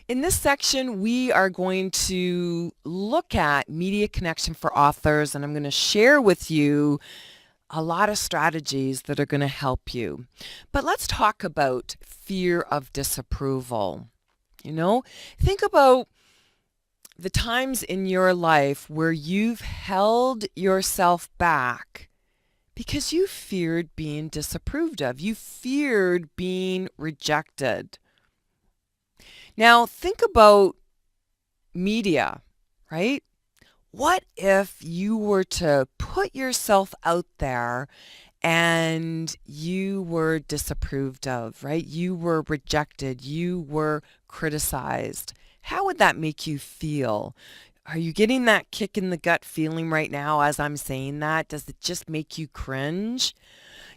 In this section, we are going to look at media connection for authors, and I'm going to share with you a lot of strategies that are going to help you. But let's talk about fear of disapproval. Think about the times in your life where you've held yourself back because you feared being disapproved of. You feared being rejected. Now, think about media, right? What if you were to put yourself out there and you were disapproved of, right? You were rejected, you were criticized. How would that make you feel? Are you getting that kick in the gut feeling right now as I'm saying that? Does it just make you cringe?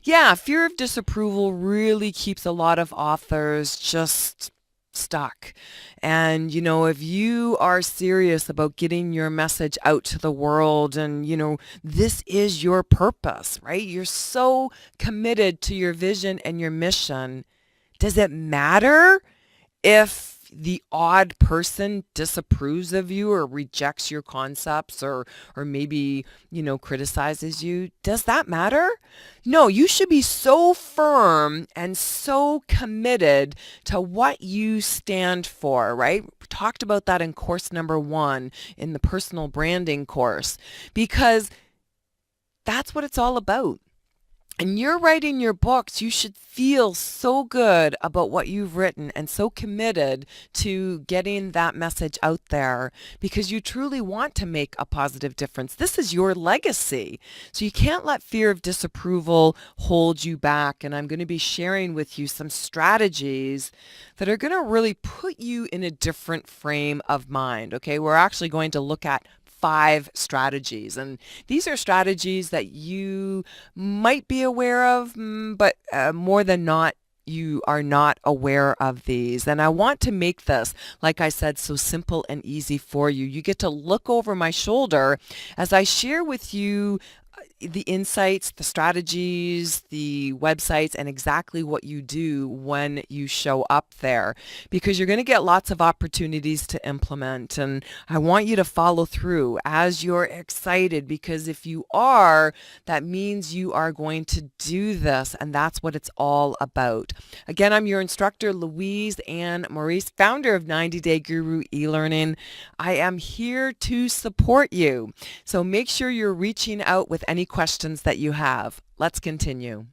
Yeah, fear of disapproval really keeps a lot of authors just stuck. And, if you are serious about getting your message out to the world and, this is your purpose, right? You're so committed to your vision and your mission. Does it matter if the odd person disapproves of you or rejects your concepts or maybe, criticizes you? Does that matter? No, you should be so firm and so committed to what you stand for, right? We talked about that in course number 1 in the personal branding course, because that's what it's all about. And you're writing your books, you should feel so good about what you've written and so committed to getting that message out there because you truly want to make a positive difference. This is your legacy. So you can't let fear of disapproval hold you back. And I'm going to be sharing with you some strategies that are going to really put you in a different frame of mind. Okay, we're actually going to look at 5 strategies. And these are strategies that you might be aware of, but more than not, you are not aware of these. And I want to make this, like I said, so simple and easy for you. You get to look over my shoulder as I share with you the insights, the strategies, the websites, and exactly what you do when you show up there, because you're going to get lots of opportunities to implement. And I want you to follow through as you're excited, because if you are, that means you are going to do this, and that's what it's all about. Again, I'm your instructor, Louise Ann Maurice, founder of 90 Day Guru e-learning. I am here to support you. So make sure you're reaching out with any questions that you have. Let's continue.